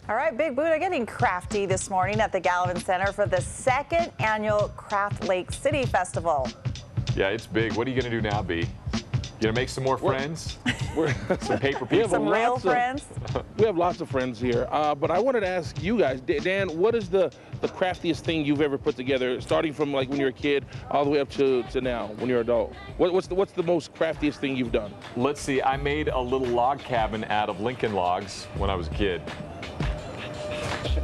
All right, Big Buddha getting crafty this morning at the Gallivan Center for the 2nd annual Craft Lake City Festival. Yeah, it's big. What are you going to do now, B? You gonna make some more friends? Some paper people? Some real friends? We have lots of friends here, but I wanted to ask you guys, Dan, what is the craftiest thing you've ever put together, starting from like when you were a kid all the way up to now, when you're an adult? What's the most craftiest thing you've done? Let's see, I made a little log cabin out of Lincoln logs when I was a kid.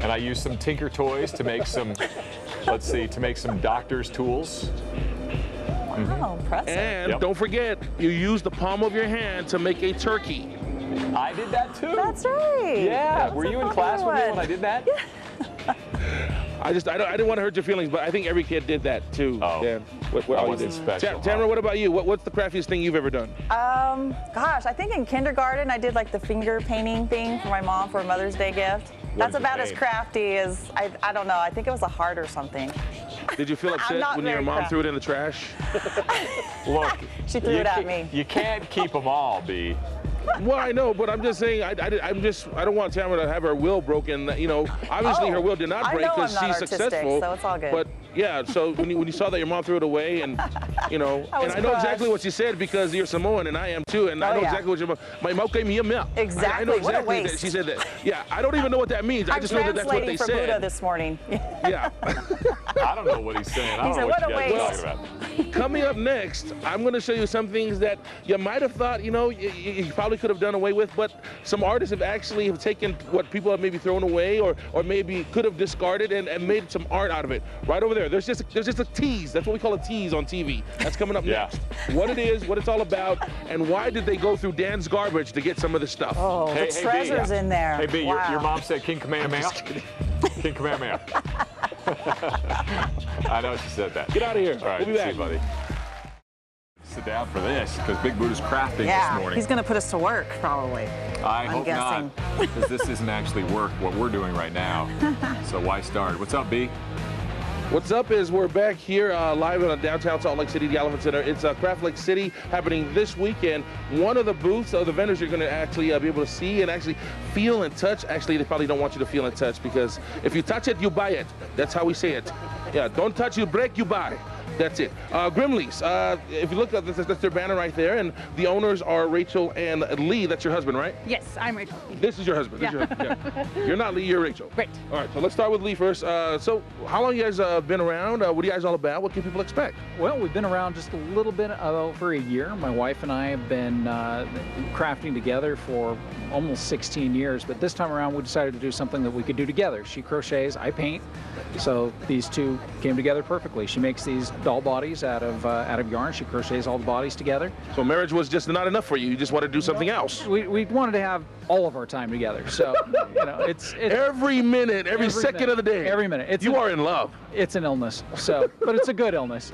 And I used some Tinker Toys to make some, to make some doctor's tools. Wow, impressive. And don't forget, you use the palm of your hand to make a turkey. I did that too. That's right. Yeah. Were you in class with me when I did that? Yeah. I didn't want to hurt your feelings, but I think every kid did that too. Oh, Dan. What wasn't special. Tamara, what about you? What's the craftiest thing you've ever done? Gosh, I think in kindergarten I did like the finger painting thing for my mom for a Mother's Day gift. That's about as crafty as, I don't know, I think it was a heart or something. Did you feel upset when your mom threw it in the trash? Look, she threw it at me. You can't keep them all, B. Well, I know, but I'm just saying, I don't want Tamara to have her will broken. You know, obviously her will did not break because she's successful. So it's all good. But yeah, so when you saw that your mom threw it away, and you know, and I know exactly what she said because you're Samoan and I am too, and I know exactly what your mom. My mom gave me a milk. Exactly. I know exactly what a waste. that she said that. Yeah, I don't even know what that means. I just know that that's what they said. Buddha this morning. Yeah. I don't know what he's saying. I don't know what you guys are talking about. Coming up next, I'm going to show you some things that you might have thought, you know, you probably could have done away with, but some artists have actually taken what people have maybe thrown away or maybe could have discarded and made some art out of it. Right over there. There's just a tease. That's what we call a tease on TV. That's coming up next. What it is, what it's all about, and why did they go through Dan's garbage to get some of this stuff. Oh, the treasures in there. Hey, B, your mom said King Kamehameha? King Kamehameha. I know she said that. Get out of here. All right, we'll be back. See you, buddy. Sit down for this, because Big Buddha's crafting this morning. He's going to put us to work, probably. I hope not, because this isn't actually work, what we're doing right now. So why start? What's up, B? What's up is we're back here live in downtown Salt Lake City, the Gallivan Center. It's Craft Lake City happening this weekend. One of the booths of the vendors you're going to actually be able to see and actually feel and touch. Actually, they probably don't want you to feel and touch because if you touch it, you buy it. That's how we say it. Yeah, don't touch, you break, you buy. That's it. Grimley's, if you look at this, that's their banner right there, and the owners are Rachel and Lee. That's your husband, right? Yes, I'm Rachel. This is your husband. Yeah. This is your husband. Yeah. You're not Lee, you're Rachel. Right. All right, so let's start with Lee first. So how long you guys been around? What are you guys all about? What can people expect? Well, we've been around just a little bit over a year. My wife and I have been crafting together for almost 16 years, but this time around we decided to do something that we could do together. She crochets, I paint, so these two came together perfectly. She makes these doll bodies out of yarn. She crochets all the bodies together. So marriage was just not enough for you. You just wanted to do something else. We wanted to have all of our time together. So you know, it's every minute, every second minute, of the day. Every minute. You are in love. It's an illness. So, but it's a good illness.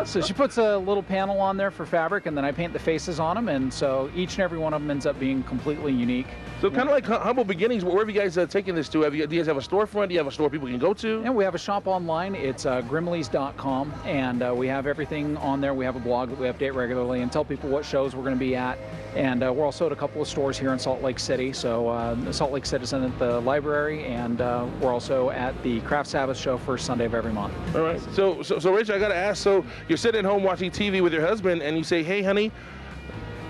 So she puts a little panel on there for fabric, and then I paint the faces on them, and so each and every one of them ends up being completely unique. So kind of like humble beginnings. Where have you guys taken this to? Do you guys have a storefront? Do you have a store people can go to? And we have a shop online. It's grimleys.com, and we have everything on there. We have a blog that we update regularly and tell people what shows we're going to be at. And we're also at a couple of stores here in Salt Lake City. So Salt Lake Citizen at the library, and we're also at the Craft Sabbath show first Sunday of every month. All right. So Rachel, I got to ask. So you're sitting at home watching TV with your husband, and you say, "Hey, honey,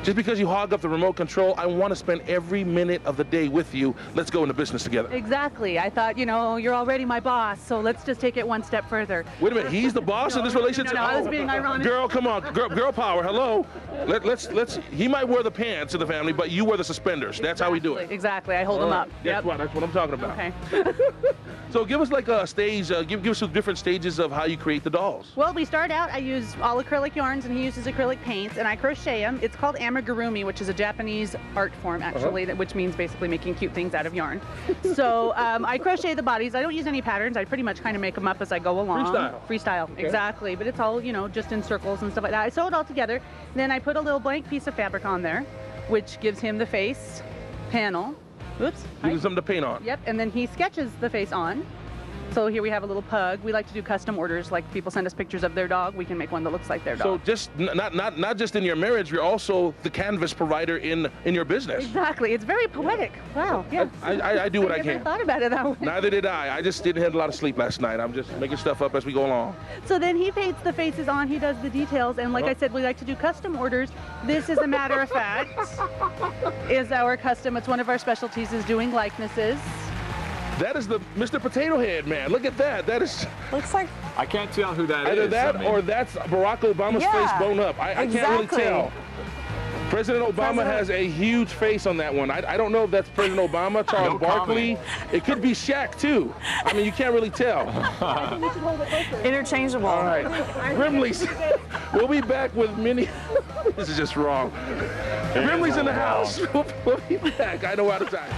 just because you hog up the remote control, I want to spend every minute of the day with you. Let's go into business together." Exactly. I thought, you know, you're already my boss, so let's just take it one step further. Wait a minute, he's the boss of this relationship? No, I was being ironic. Girl, come on, girl power, hello. Let's, he might wear the pants in the family, but you wear the suspenders. That's how we do it. Exactly, I hold him up. That's what I'm talking about. Okay. So give us like a stage, give us some different stages of how you create the dolls. Well, we start out, I use all acrylic yarns, and he uses acrylic paints, and I crochet them. It's called amigurumi, which is a Japanese art form, actually, which means basically making cute things out of yarn. So I crochet the bodies. I don't use any patterns. I pretty much kind of make them up as I go along. Freestyle, okay. Exactly. But it's all, you know, just in circles and stuff like that. I sew it all together. Then I put a little blank piece of fabric on there, which gives him the face panel. Oops. Gives him something to paint on. Yep. And then he sketches the face on. So here we have a little pug. We like to do custom orders, like people send us pictures of their dog, we can make one that looks like their So dog. just not just in your marriage, you're also the canvas provider in your business. Exactly, it's very poetic. Wow, yeah. I do what I never can. thought about it that way. Neither did I. I just didn't have a lot of sleep last night. I'm just making stuff up as we go along. So then he paints the faces on, he does the details, and like I said, we like to do custom orders. This, as a matter of fact, is our custom. It's one of our specialties, is doing likenesses. That is the Mr. Potato Head, man. Look at that. That is Looks like I can't tell who that either is. that I mean, or that's Barack Obama's Yeah, face blown up. I can't really exactly. tell. President Obama has a huge face on that one. I don't know if that's President Obama, Charles No Barkley. comment. It could be Shaq, too. I mean, you can't really tell. interchangeable. All right. Grimley's. We'll be back with many. This is just wrong. Grimley's in the house. We'll be back. I know out of time.